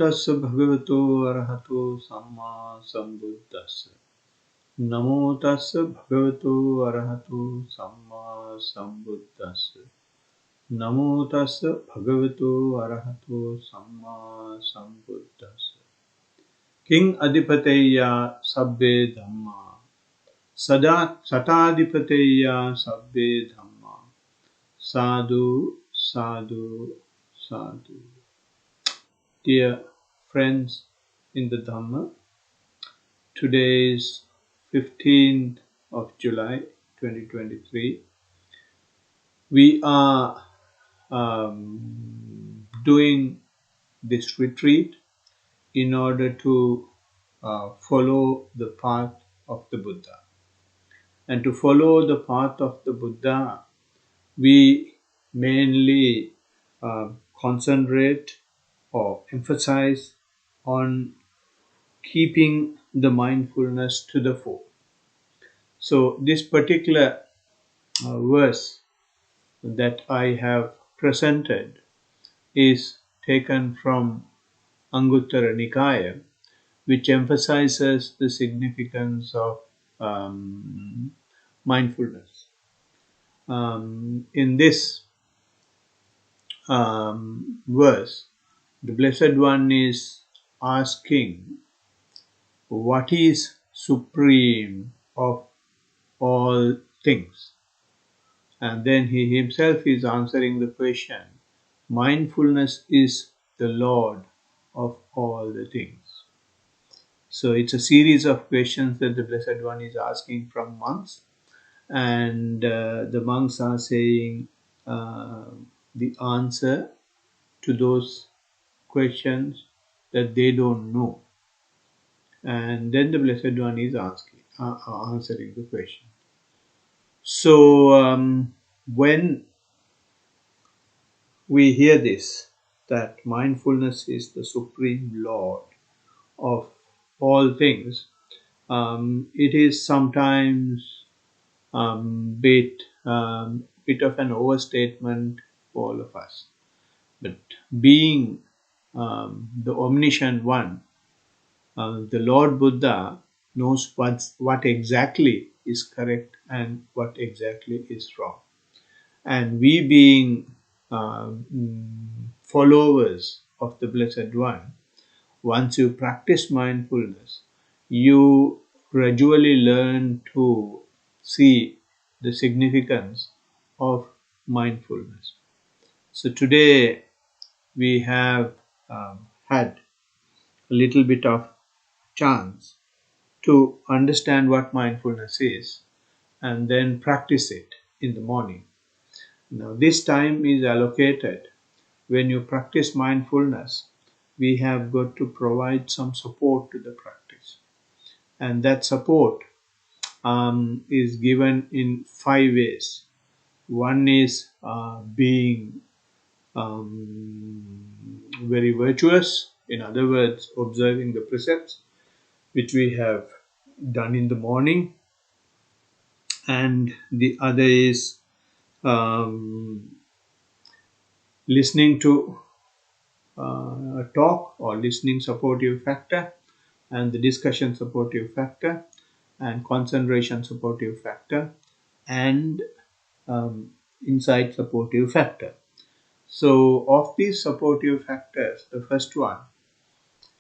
तस्य भगवतो अरहतो सम्मा सम्बुद्धस्य नमो तस्य भगवतो अरहतो सम्मा सम्बुद्धस्य नमो तस्य भगवतो अरहतो सम्मा सम्बुद्धस्य किं अधिपतेया सब्बे धम्मा सदा सताधिपतेया सब्बे धम्मा साधु साधु sadhu. Dear friends in the Dhamma, today is 15th of July 2023. We are doing this retreat in order to follow the path of the Buddha. And to follow the path of the Buddha, we mainly concentrate or emphasize on keeping the mindfulness to the fore. So this particular verse that I have presented is taken from Anguttara Nikaya, which emphasizes the significance of mindfulness. In this verse, the Blessed One is asking what is supreme of all things. And then he himself is answering the question, mindfulness is the Lord of all the things. So it's a series of questions that the Blessed One is asking from monks, and the monks are saying the answer to those questions that they don't know. And then the Blessed One is answering the question. So when we hear this, that mindfulness is the supreme Lord of all things, it is sometimes bit of an overstatement for all of us. But being the omniscient one, the Lord Buddha knows what exactly is correct and what exactly is wrong. And we being followers of the Blessed One, once you practice mindfulness, you gradually learn to see the significance of mindfulness. So today we have had a little bit of chance to understand what mindfulness is and then practice it in the morning. Now this time is allocated. When you practice mindfulness, we have got to provide some support to the practice, and that support is given in 5 ways. One is being very virtuous, in other words, observing the precepts, which we have done in the morning, and the other is listening to a talk or listening supportive factor, and the discussion supportive factor, and concentration supportive factor, and insight supportive factor. So of these supportive factors, the first one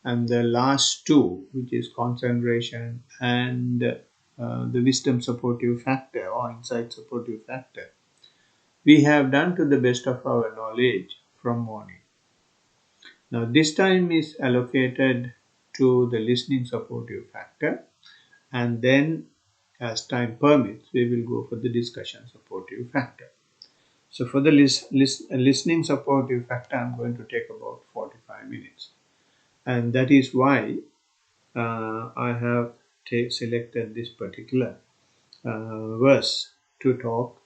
and the last two, which is concentration and the wisdom supportive factor or insight supportive factor, we have done to the best of our knowledge from morning. Now this time is allocated to the listening supportive factor, and then as time permits we will go for the discussion supportive factor. So for the listening supportive factor, I'm going to take about 45 minutes, and that is why I have selected this particular verse to talk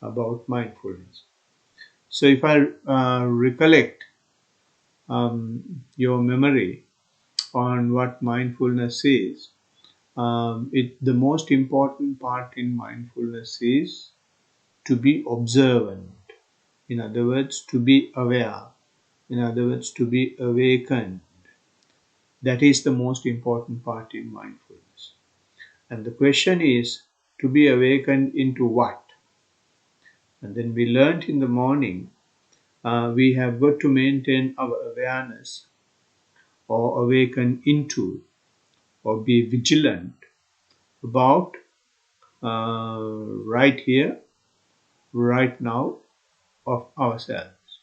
about mindfulness. So if I recollect your memory on what mindfulness is, the most important part in mindfulness is to be observant. In other words, to be aware In other words, to be awakened. That is the most important part in mindfulness. And the question is, to be awakened into what? And then we learned in the morning, we have got to maintain our awareness or awaken into or be vigilant about right here, right now of ourselves.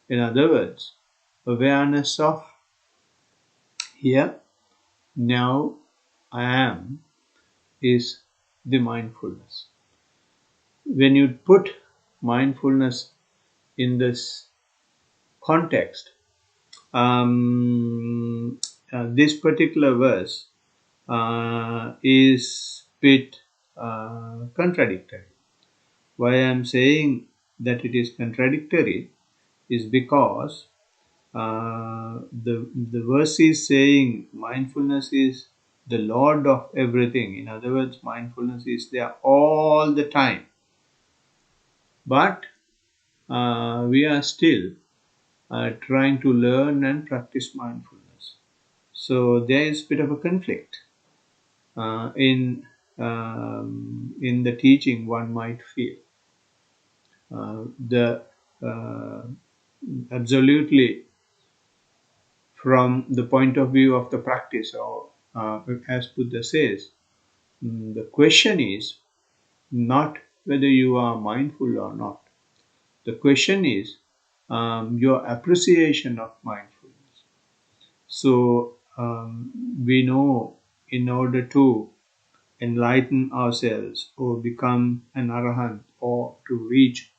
In other words, awareness of here, now, I am is the mindfulness. When you put mindfulness in this context, this particular verse is bit contradictory. Why I am saying that it is contradictory is because the verse is saying mindfulness is the Lord of everything. In other words, mindfulness is there all the time. But we are still trying to learn and practice mindfulness. So there is a bit of a conflict in the teaching. One might feel the uh, absolutely from the point of view of the practice, or as Buddha says, the question is not whether you are mindful or not. The question is your appreciation of mindfulness. So we know in order to enlighten ourselves or become an arahant or to reach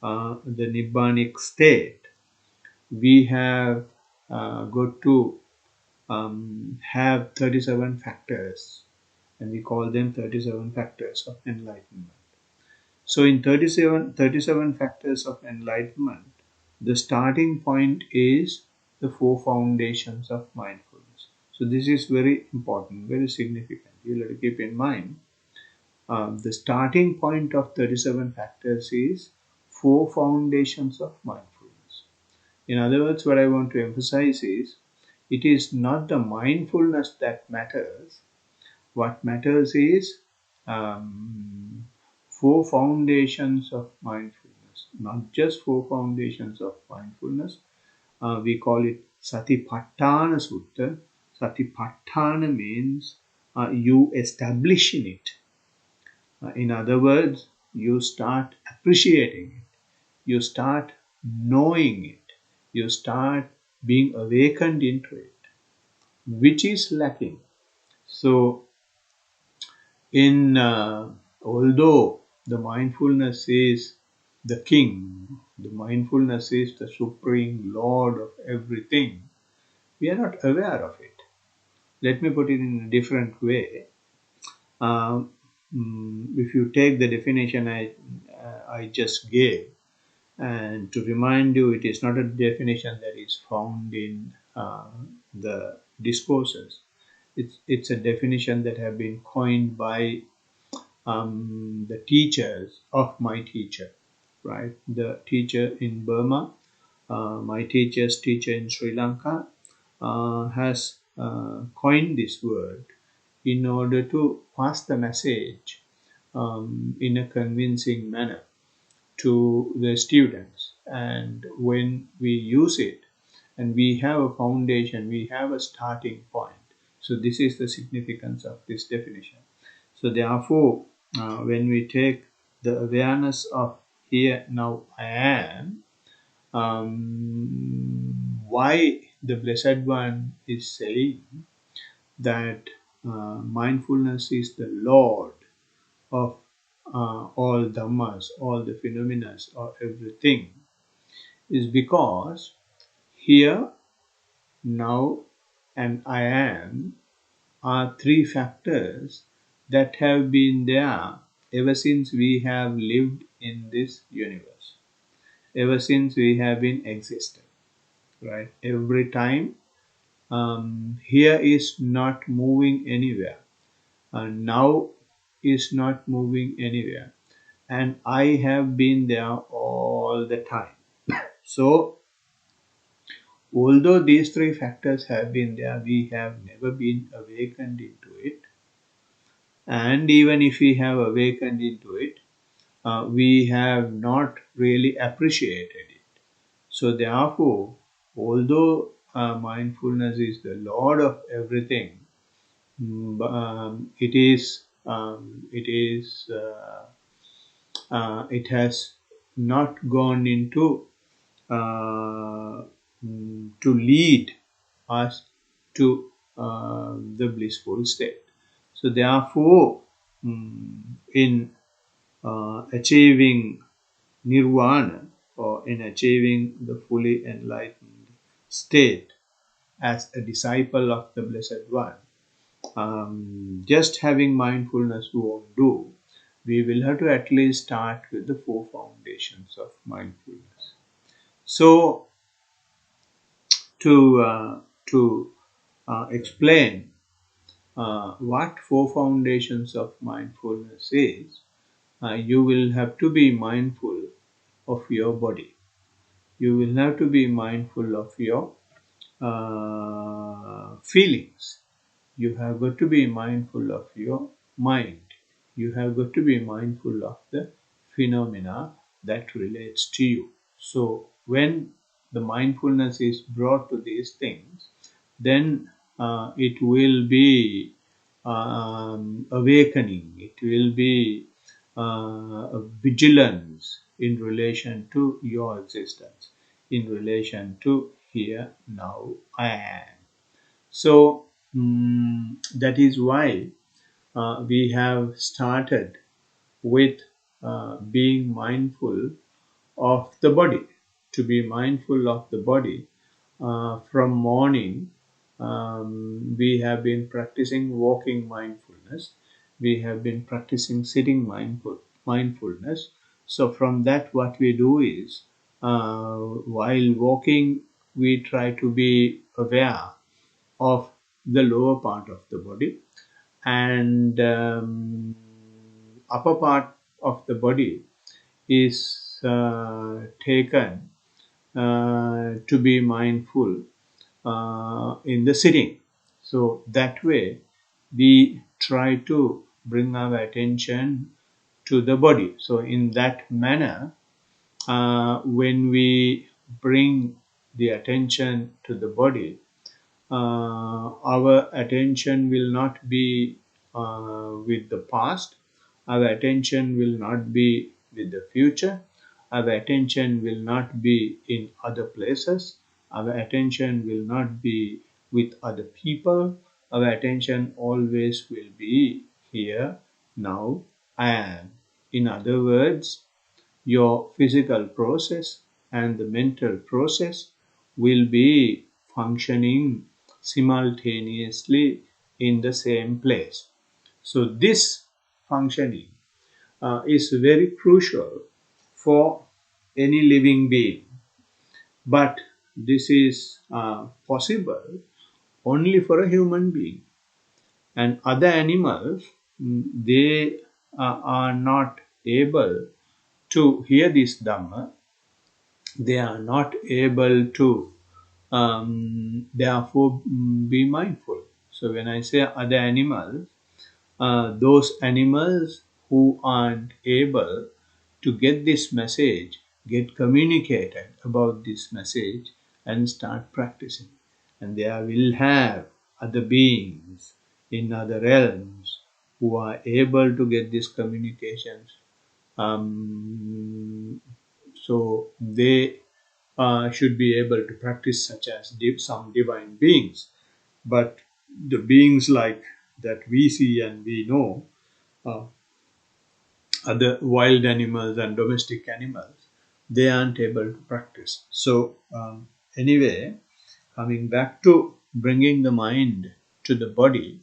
the nibbanic state, we have got to have 37 factors, and we call them 37 factors of enlightenment. So in 37 factors of enlightenment, the starting point is the four foundations of mindfulness. So this is very important, very significant. You have to keep in mind the starting point of 37 factors is four foundations of mindfulness. In other words, what I want to emphasize is it is not the mindfulness that matters. What matters is four foundations of mindfulness, not just four foundations of mindfulness. We call it Satipatthana Sutta. Satipatthana means you establish in it. In other words, you start appreciating it, you start knowing it, you start being awakened into it, which is lacking. So, in although the mindfulness is the king, the mindfulness is the supreme lord of everything, we are not aware of it. Let me put it in a different way. If you take the definition I just gave, and to remind you, it is not a definition that is found in the discourses. It's a definition that have been coined by the teachers of my teacher, right? The teacher in Burma, my teacher's teacher in Sri Lanka, has coined this word in order to pass the message in a convincing manner to the students. And when we use it and we have a foundation, we have a starting point. So this is the significance of this definition. So therefore, when we take the awareness of here, now, I am, why the Blessed One is saying that mindfulness is the Lord of all dhammas, all the phenomena, or everything, is because here, now, and I am are three factors that have been there ever since we have lived in this universe, ever since we have been existed, right? Every time here is not moving anywhere, and now is not moving anywhere, and I have been there all the time. So although these three factors have been there, we have never been awakened into it. And even if we have awakened into it, we have not really appreciated it. So therefore, although mindfulness is the Lord of everything, it has not gone into to lead us to the blissful state. So therefore, in achieving nirvana, or in achieving the fully enlightened state as a disciple of the Blessed One, just having mindfulness won't do. We will have to at least start with the four foundations of mindfulness. So, to explain what four foundations of mindfulness is, you will have to be mindful of your body. You will have to be mindful of your feelings. You have got to be mindful of your mind. You have got to be mindful of the phenomena that relates to you. So when the mindfulness is brought to these things, then it will be awakening. It will be a vigilance in relation to your existence, in relation to here, now, I am. So that is why we have started with being mindful of the body. To be mindful of the body, from morning, we have been practicing walking mindfulness. We have been practicing sitting mindfulness. So from that, what we do is, while walking, we try to be aware of the lower part of the body, and upper part of the body is taken to be mindful in the sitting. So that way we try to bring our attention to the body. So in that manner, when we bring the attention to the body, our attention will not be with the past, our attention will not be with the future, our attention will not be in other places, our attention will not be with other people, our attention always will be here, now, I am. In other words, your physical process and the mental process will be functioning simultaneously in the same place. So this functioning is very crucial for any living being, but this is possible only for a human being. And other animals, they are not able to hear this Dhamma. They are not able to therefore be mindful. So when I say other animals, those animals who aren't able to get this message, get communicated about this message and start practicing. And there will have other beings in other realms who are able to get these communications. So they should be able to practice, such as some divine beings. But the beings like that we see and we know, uh, other wild animals and domestic animals, they aren't able to practice. So anyway, coming back to bringing the mind to the body,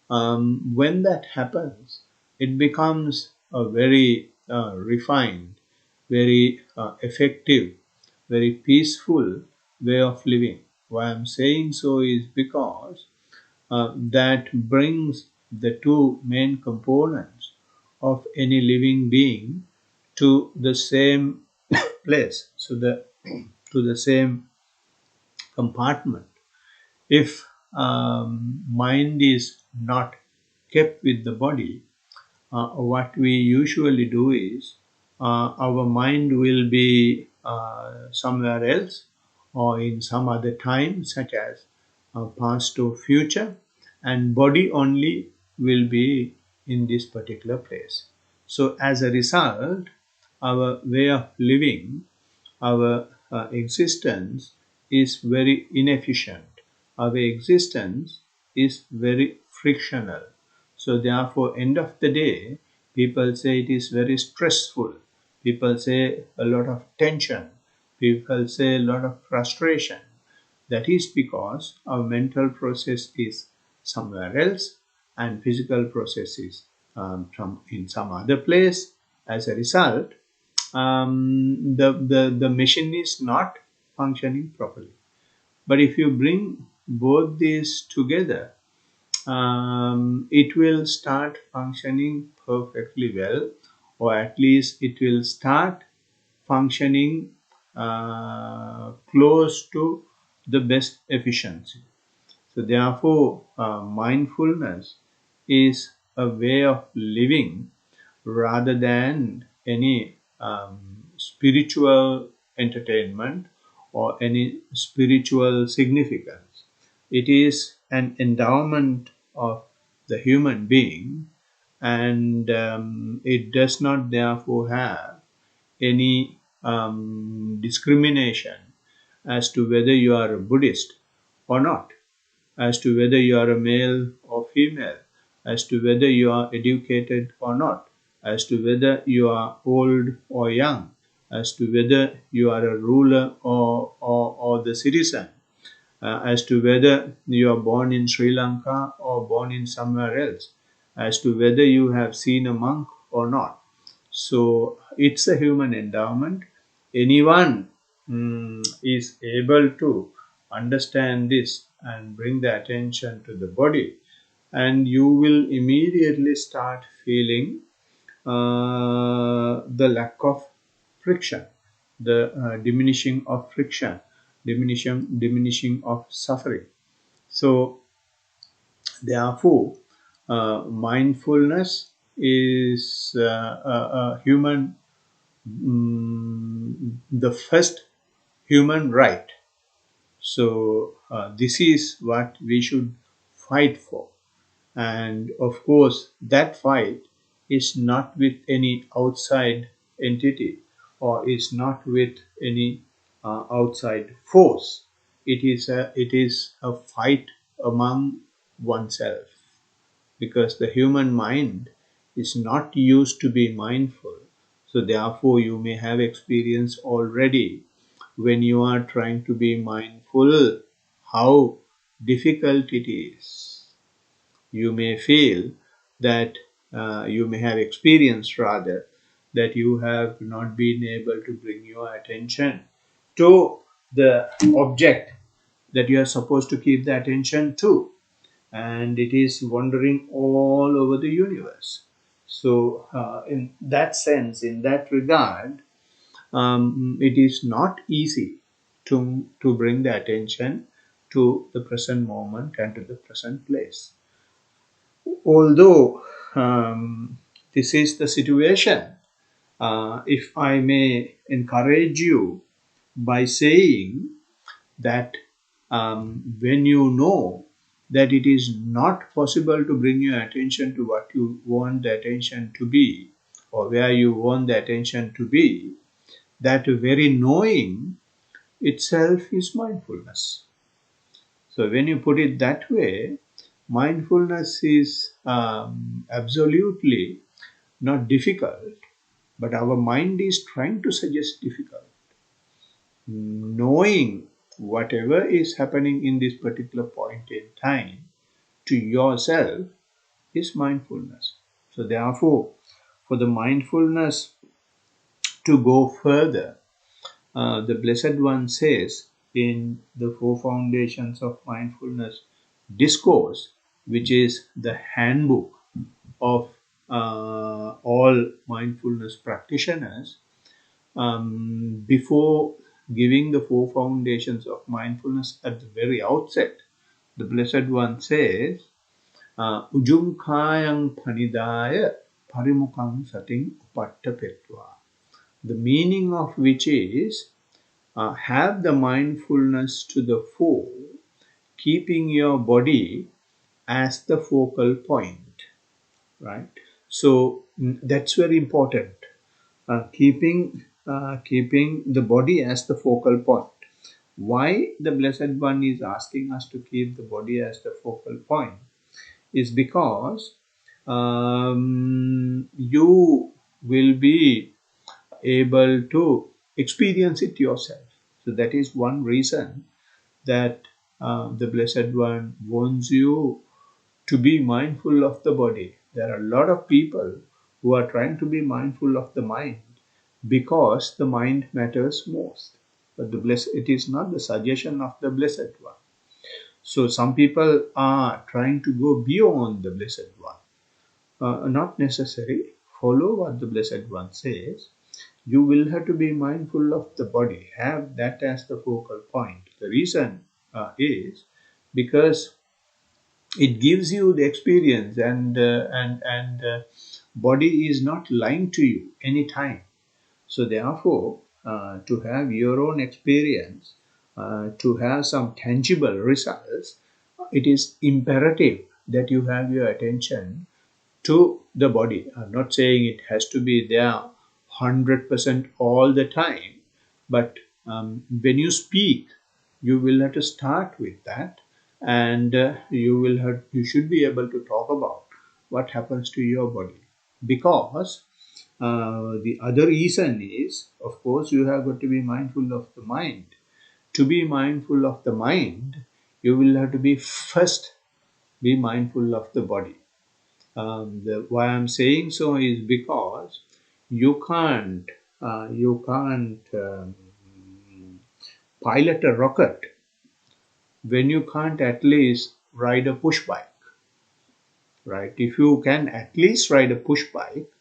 when that happens, it becomes a very refined, very effective, very peaceful way of living. Why I'm saying so is because that brings the two main components of any living being to the same place, so the to the same compartment. If mind is not kept with the body, what we usually do is our mind will be somewhere else or in some other time, such as past or future, and body only will be in this particular place. So as a result, our way of living, our existence is very inefficient. Our existence is very frictional. So therefore, end of the day, people say it is very stressful. People say a lot of tension. People say a lot of frustration. That is because our mental process is somewhere else and physical process is in some other place. As a result, the machine is not functioning properly. But if you bring both these together, it will start functioning perfectly well, or at least it will start functioning close to the best efficiency. So therefore, mindfulness is a way of living rather than any spiritual entertainment or any spiritual significance. It is an endowment of the human being, and it does not therefore have any discrimination as to whether you are a Buddhist or not, as to whether you are a male or female, as to whether you are educated or not, as to whether you are old or young, as to whether you are a ruler or the citizen, as to whether you are born in Sri Lanka or born in somewhere else, as to whether you have seen a monk or not. So it's a human endowment. Anyone is able to understand this and bring the attention to the body, and you will immediately start feeling the lack of friction, the diminishing of friction, diminishing of suffering. So therefore, mindfulness is a human, the first human right. So this is what we should fight for. And of course, that fight is not with any outside entity or is not with any outside force. It is a fight among oneself, because the human mind is not used to be mindful. So therefore, you may have experience already when you are trying to be mindful how difficult it is. You may feel that you may have experienced rather that you have not been able to bring your attention to the object that you are supposed to keep the attention to, and it is wandering all over the universe. So in that sense, in that regard, it is not easy to bring the attention to the present moment and to the present place. Although this is the situation, if I may encourage you by saying that when you know that it is not possible to bring your attention to what you want the attention to be or where you want the attention to be, that very knowing itself is mindfulness. So when you put it that way, mindfulness is absolutely not difficult, but our mind is trying to suggest difficult. Knowing whatever is happening in this particular point in time to yourself is mindfulness. So therefore, for the mindfulness to go further, the Blessed One says in the Four Foundations of Mindfulness discourse, which is the handbook of all mindfulness practitioners, before giving the four foundations of mindfulness at the very outset, the Blessed One says, Ujum kayang panidaya parimukang sating upatta petva. The meaning of which is, have the mindfulness to the fore, keeping your body as the focal point, right? So that's very important. Keeping the body as the focal point. Why the Blessed One is asking us to keep the body as the focal point is because you will be able to experience it yourself. So that is one reason that the Blessed One wants you to be mindful of the body. There are a lot of people who are trying to be mindful of the mind because the mind matters most. But it is not the suggestion of the Blessed One. So some people are trying to go beyond the Blessed One. Not necessary. Follow what the Blessed One says. You will have to be mindful of the body. Have that as the focal point. The reason is because it gives you the experience, and body is not lying to you anytime. So therefore, to have your own experience, to have some tangible results, it is imperative that you have your attention to the body. I'm not saying it has to be there 100% all the time, but when you speak, you will have to start with that, and you should be able to talk about what happens to your body, because the other reason is, of course, you have got to be mindful of the mind. To be mindful of the mind, you will have to be first be mindful of the body. Why I'm saying so is because you can't pilot a rocket when you can't at least ride a push bike, right? If you can at least ride a push bike,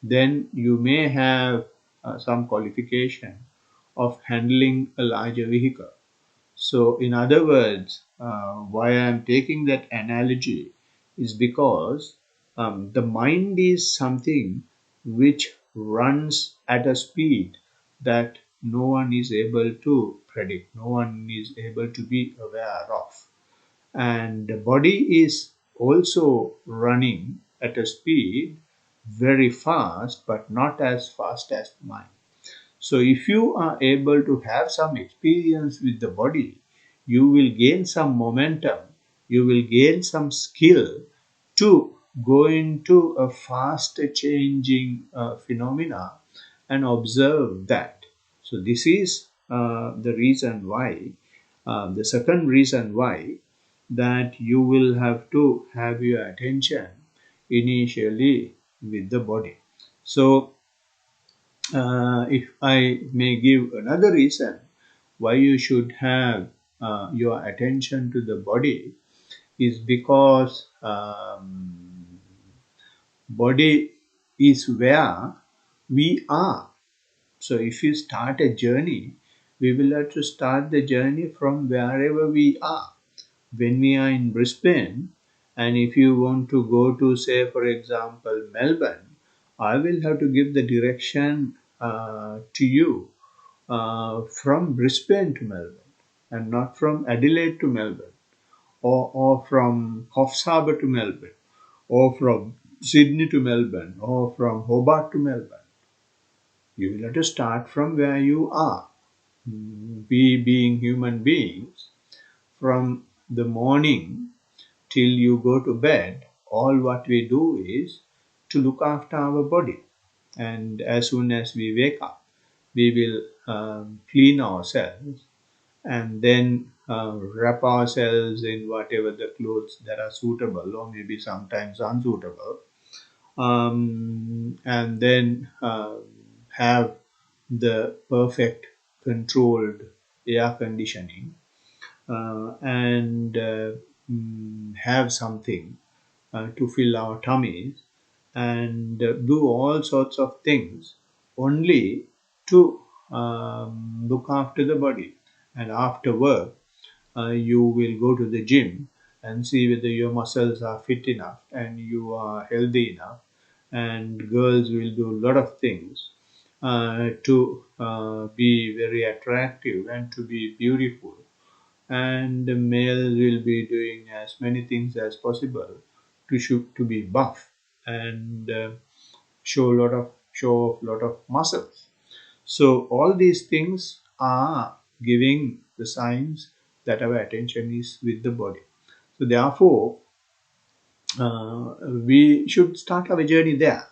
then you may have some qualification of handling a larger vehicle. So, in other words, why I'm taking that analogy is because the mind is something which runs at a speed that no one is able to predict, no one is able to be aware of. And the body is also running at a speed very fast, but not as fast as the mind. So if you are able to have some experience with the body, you will gain some momentum, you will gain some skill to go into a fast changing phenomena and observe that. So this is the reason why, the second reason why, that you will have to have your attention initially with the body. So if I may give another reason why you should have your attention to the body is because body is where we are. So if you start a journey, we will have to start the journey from wherever we are. When we are in Brisbane, and if you want to go to, say, for example, Melbourne, I will have to give the direction to you from Brisbane to Melbourne, and not from Adelaide to Melbourne, or from Coffs Harbour to Melbourne, or from Sydney to Melbourne, or from Hobart to Melbourne. You will have to start from where you are. We, being human beings, from the morning till you go to bed, all what we do is to look after our body. And as soon as we wake up, we will clean ourselves, and then wrap ourselves in whatever the clothes that are suitable, or maybe sometimes unsuitable, and then have the perfect controlled air conditioning, and have something to fill our tummies, and do all sorts of things only to look after the body. And after work, you will go to the gym and see whether your muscles are fit enough and you are healthy enough. And girls will do a lot of things to be very attractive and to be beautiful. And the males will be doing as many things as possible to be buff and show off lot of muscles. So all these things are giving the signs that our attention is with the body. So therefore, we should start our journey there,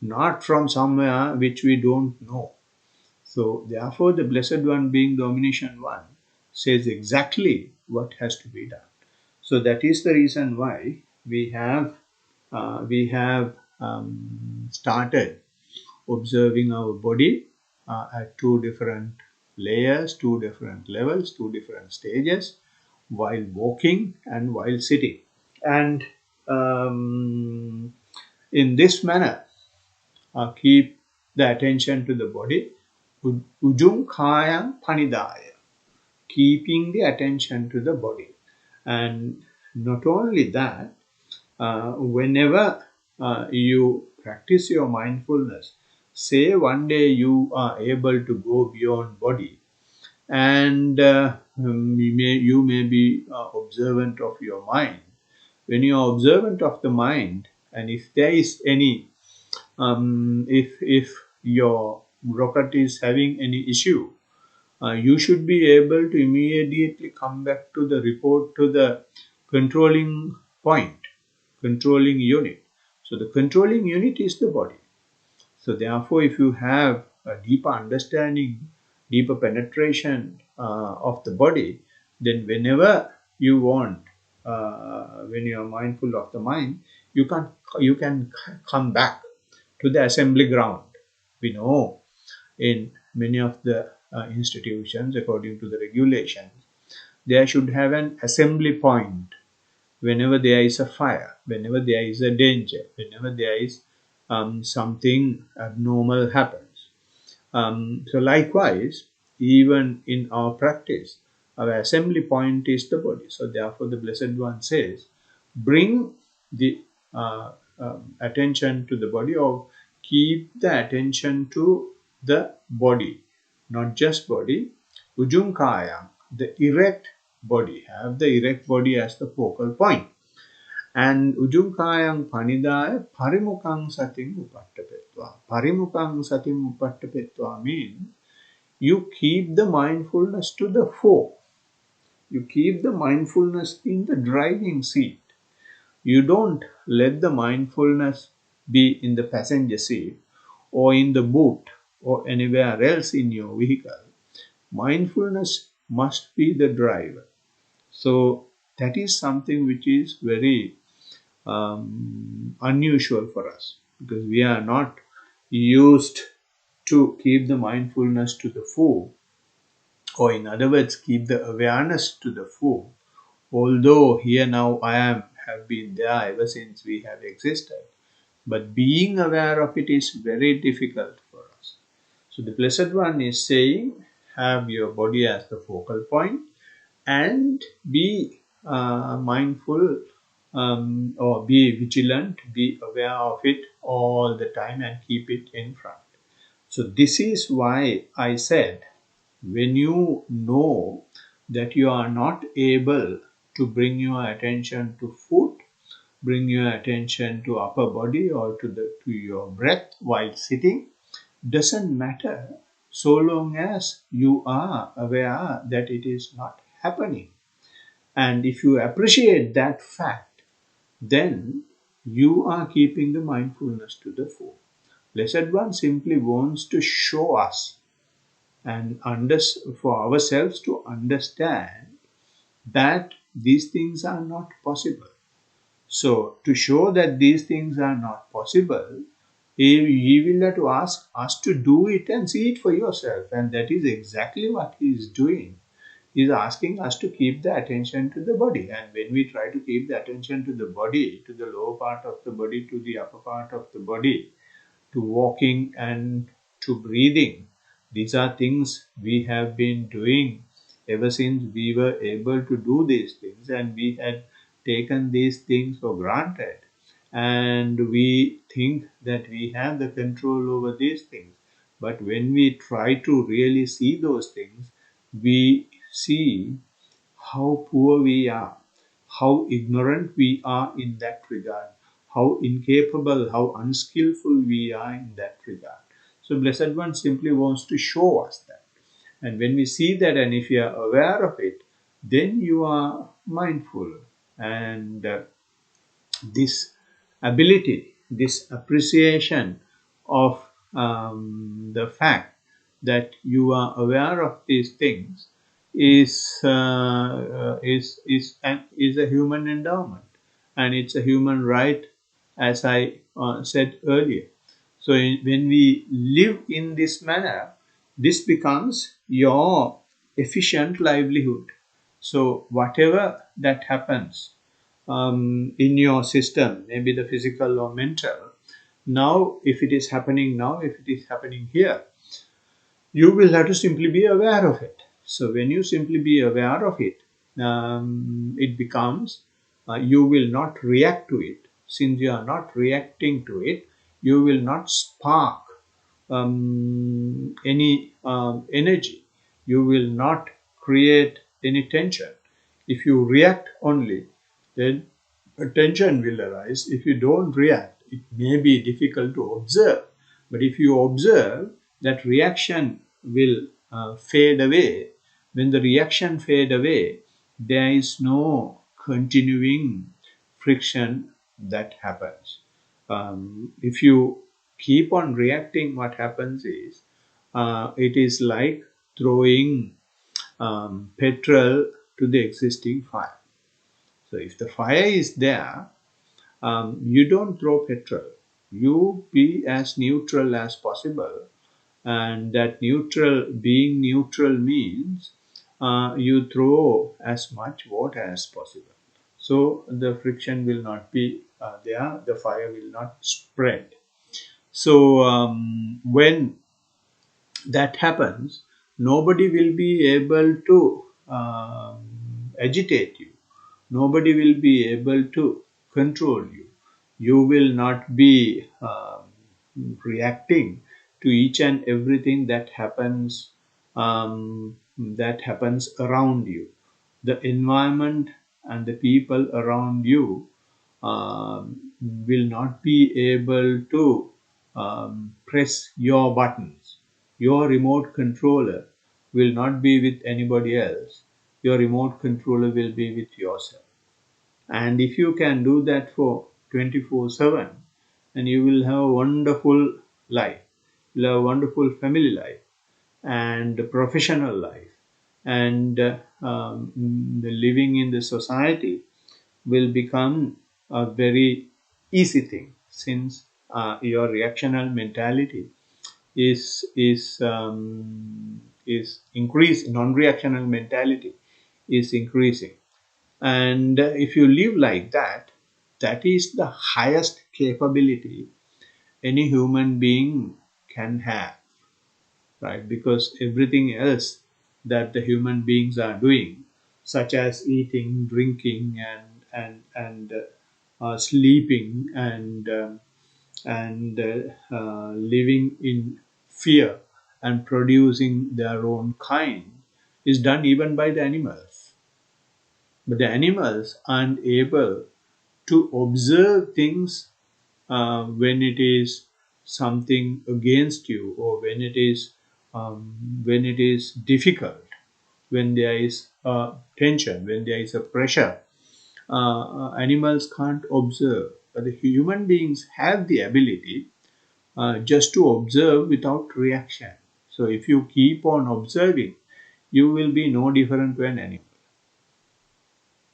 not from somewhere which we don't know. So therefore, the Blessed One, being Domination One, says exactly what has to be done. So that is the reason why we have started observing our body at two different layers, two different levels, two different stages, while walking and while sitting. And in this manner, keep the attention to the body. Ujung kayang panidaya, keeping the attention to the body. And not only that, whenever you practice your mindfulness, say one day you are able to go beyond body, and you may be observant of your mind. When you are observant of the mind, and if there is any, if your rocket is having any issue, you should be able to immediately come back to the report to the controlling point, controlling unit. So the controlling unit is the body. So therefore, if you have a deeper understanding, deeper penetration of the body, then whenever you want, when you are mindful of the mind, you can come back to the assembly ground. We know in many of the institutions, according to the regulations, there should have an assembly point whenever there is a fire, whenever there is a danger, whenever there is something abnormal happens. So likewise, even in our practice, our assembly point is the body. So therefore, the Blessed One says, bring the attention to the body, or keep the attention to the body, not just body. Ujung kaya, the erect body, have the erect body as the focal point. And ujung kayang panidaya parimukang sating upattapetva. Parimukang sating upattapetva means you keep the mindfulness to the fore. You keep the mindfulness in the driving seat. You don't let the mindfulness be in the passenger seat or in the boot or anywhere else in your vehicle. Mindfulness must be the driver. So that is something which is very unusual for us, because we are not used to keep the mindfulness to the fore, or in other words, keep the awareness to the fore. Although here now have been there ever since we have existed, but being aware of it is very difficult for us. So the Blessed One is saying, have your body as the focal point and be mindful, or be vigilant, be aware of it all the time and keep it in front. So this is why I said, when you know that you are not able to bring your attention to foot, bring your attention to upper body or to your breath while sitting, doesn't matter, so long as you are aware that it is not happening. And if you appreciate that fact, then you are keeping the mindfulness to the fore. Blessed One simply wants to show us and for ourselves to understand that these things are not possible. So to show that these things are not possible, he will have to ask us to do it and see it for yourself. And that is exactly what he is doing. He is asking us to keep the attention to the body. And when we try to keep the attention to the body, to the lower part of the body, to the upper part of the body, to walking and to breathing, These are things we have been doing ever since we were able to do these things, and we had taken these things for granted. And we think that we have the control over these things. But when we try to really see those things, we see how poor we are, how ignorant we are in that regard, how incapable, how unskillful we are in that regard. So, Blessed One simply wants to show us that. And when we see that, and if you are aware of it, then you are mindful. And this ability, this appreciation of the fact that you are aware of these things is a human endowment, and it's a human right, as I said earlier. So when we live in this manner, this becomes your efficient livelihood. So whatever that happens in your system, maybe the physical or mental. Now, if it is happening now, if it is happening here, you will have to simply be aware of it. So, when you simply be aware of it, it becomes you will not react to it. Since you are not reacting to it, you will not spark any energy. You will not create any tension. If you react only, then a tension will arise. If you don't react, it may be difficult to observe. But if you observe, that reaction will fade away. When the reaction fade away, there is no continuing friction that happens. If you keep on reacting, what happens is it is like throwing petrol to the existing fire. So if the fire is there, you don't throw petrol. You be as neutral as possible, and that being neutral means you throw as much water as possible. So the friction will not be there, the fire will not spread. So when that happens, nobody will be able to agitate you. Nobody will be able to control you. You will not be reacting to each and everything that happens around you. The environment and the people around you will not be able to press your buttons. Your remote controller will not be with anybody else. Your remote controller will be with yourself. And if you can do that for 24/7, then you will have a wonderful life. You'll have a wonderful family life and professional life. And the living in the society will become a very easy thing, since your reactional mentality is increasing. Non-reactional mentality is increasing, and if you live like that, that is the highest capability any human being can have, right? Because everything else that the human beings are doing, such as eating, drinking, and sleeping, and living in fear and producing their own kind, is done even by the animals. But the animals aren't able to observe things when it is something against you, or when it is difficult, when there is a tension, when there is a pressure. Animals can't observe, but the human beings have the ability just to observe without reaction. So if you keep on observing, you will be no different to an animal.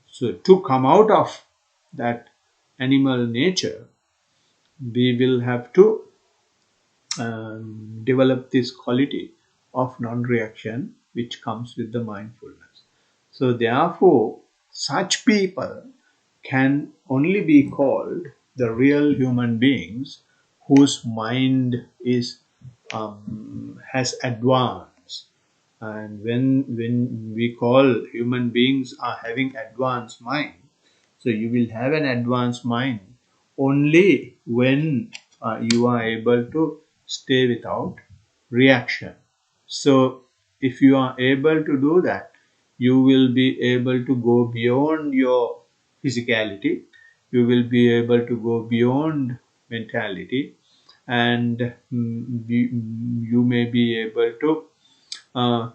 So to come out of that animal nature, we will have to develop this quality of non-reaction which comes with the mindfulness. So therefore, such people can only be called the real human beings whose mind is has advanced. And when we call human beings are having advanced mind, so you will have an advanced mind only when you are able to stay without reaction. So if you are able to do that, you will be able to go beyond your physicality, you will be able to go beyond mentality, and you may be able to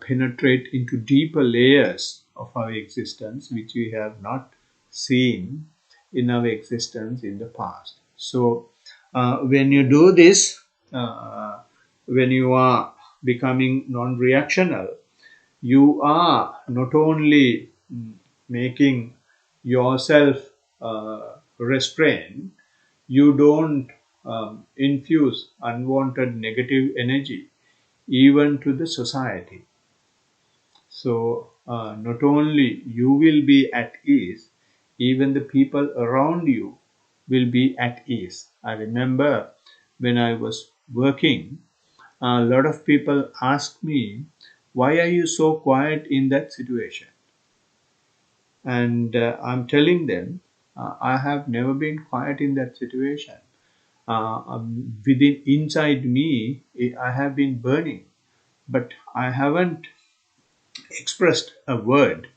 penetrate into deeper layers of our existence which we have not seen in our existence in the past. So when you do this, uh, when you are becoming non-reactional, you are not only making yourself restrained, you don't infuse unwanted negative energy even to the society. So not only you will be at ease, even the people around you will be at ease. I remember when I was working, a lot of people asked me, why are you so quiet in that situation? And I'm telling them, I have never been quiet in that situation. Within inside me, I have been burning, but I haven't expressed a word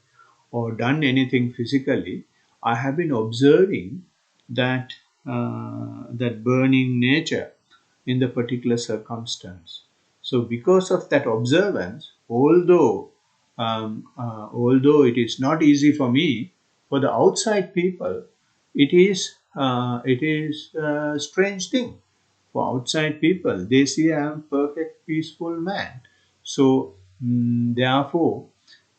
or done anything physically. I have been observing that that burning nature in the particular circumstance. So, because of that observance, although it is not easy for me, for the outside people, it is a strange thing. For outside people, they see I am perfect peaceful man. So therefore,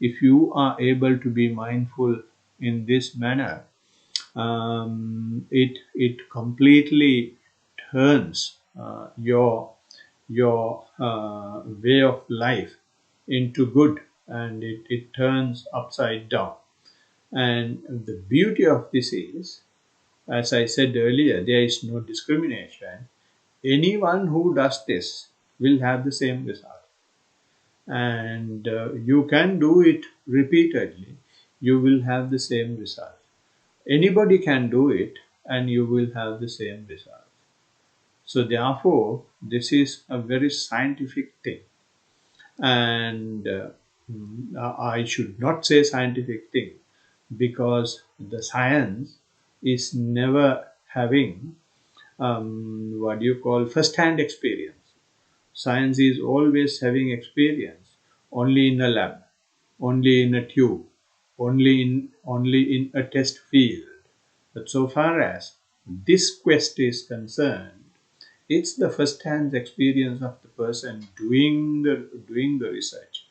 if you are able to be mindful in this manner, it completely turns your way of life into good, and it turns upside down. And the beauty of this is, as I said earlier, there is no discrimination. Anyone who does this will have the same result, and you can do it repeatedly, you will have the same result. Anybody can do it and you will have the same result. So therefore this is a very scientific thing, and I should not say scientific thing, because the science is never having what do you call first hand experience. Science is always having experience only in a lab, only in a tube, only in a test field. But so far as this quest is concerned, it's the first-hand experience of the person doing the research,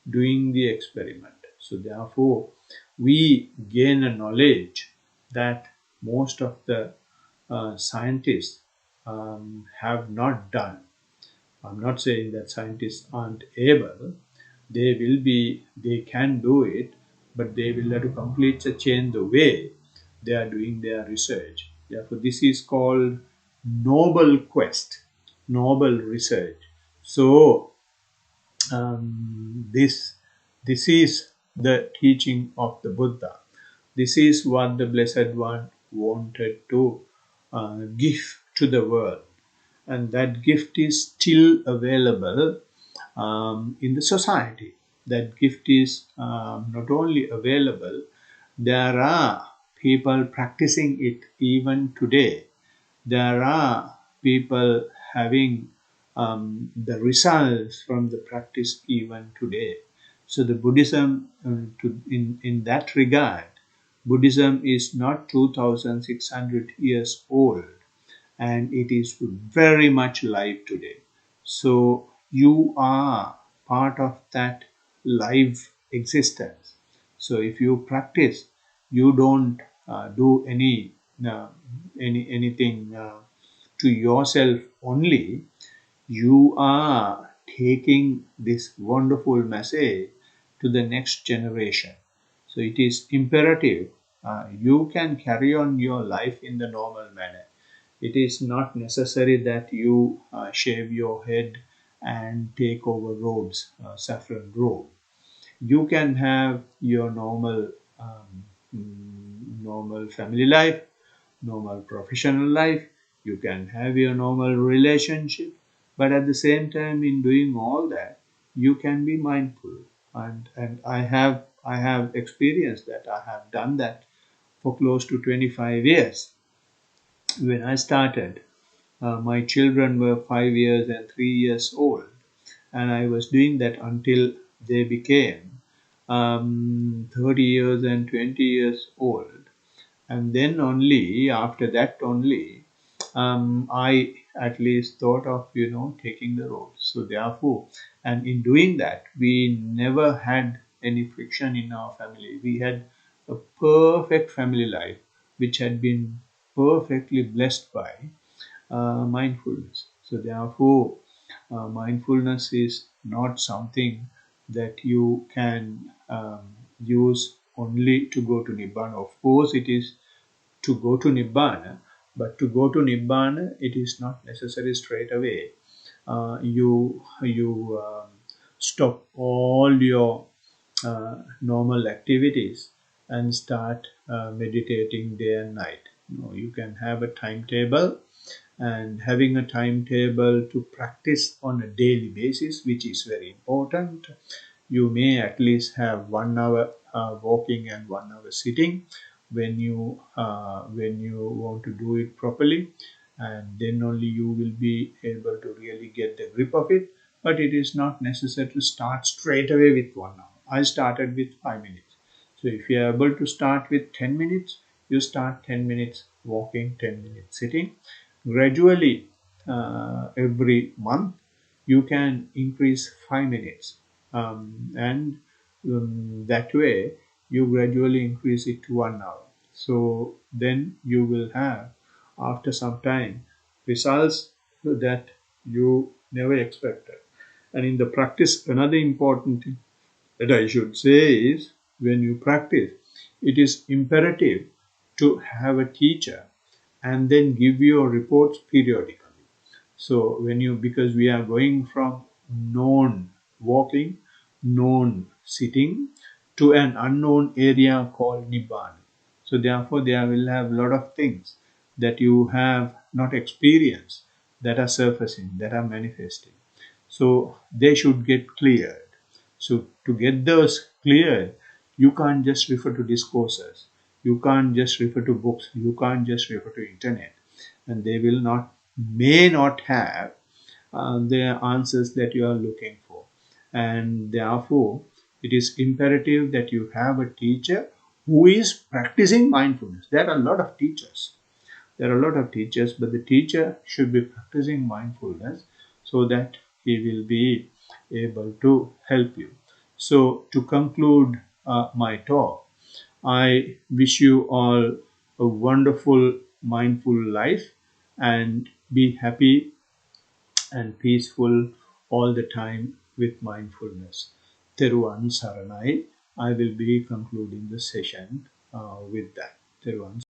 doing the experiment. So therefore, we gain a knowledge that most of the scientists have not done. I'm not saying that scientists aren't able. They can do it, but they will have to completely change the way they are doing their research. Therefore, this is called noble quest, noble research. So, this is the teaching of the Buddha. This is what the Blessed One wanted to give to the world, and that gift is still available in the society. That gift is not only available, there are people practicing it even today. There are people having the results from the practice even today. So the Buddhism, in that regard, Buddhism is not 2,600 years old, and it is very much alive today. So you are part of that live existence. So if you practice, you don't do anything to yourself only. You are taking this wonderful message to the next generation. So it is imperative you can carry on your life in the normal manner. It is not necessary that you shave your head and take over roles, saffron role. You can have your normal family life, normal professional life. You can have your normal relationship, but at the same time, in doing all that, you can be mindful. And I have experienced that. I have done that for close to 25 years. When I started, my children were 5 years and 3 years old, and I was doing that until they became 30 years and 20 years old. And then only after that only I at least thought of taking the role. So therefore, and in doing that, we never had any friction in our family. We had a perfect family life, which had been perfectly blessed by mindfulness. So therefore, mindfulness is not something that you can use only to go to Nibbana. Of course, it is to go to Nibbana, but to go to Nibbana, it is not necessary straight away. You stop all your normal activities and start meditating day and night. You can have a timetable, and having a timetable to practice on a daily basis, which is very important. You may at least have 1 hour walking and 1 hour sitting when you want to do it properly, and then only you will be able to really get the grip of it. But it is not necessary to start straight away with 1 hour. I started with 5 minutes. So if you are able to start with 10 minutes, you start 10 minutes walking, 10 minutes sitting. Gradually, every month, you can increase 5 minutes, and that way you gradually increase it to 1 hour. So then you will have, after some time, results that you never expected. And in the practice, another important thing that I should say is, when you practice, it is imperative to have a teacher and then give your reports periodically. So because we are going from known walking, known sitting, to an unknown area called Nibbana. So therefore, there will have a lot of things that you have not experienced that are surfacing, that are manifesting. So they should get cleared. So to get those cleared, you can't just refer to discourses. You can't just refer to books. You can't just refer to internet. And they may not have the answers that you are looking for. And therefore, it is imperative that you have a teacher who is practicing mindfulness. There are a lot of teachers. But the teacher should be practicing mindfulness so that he will be able to help you. So, to conclude my talk, I wish you all a wonderful, mindful life, and be happy and peaceful all the time with mindfulness. Teruvan Saranai. I will be concluding the session with that. Teruvan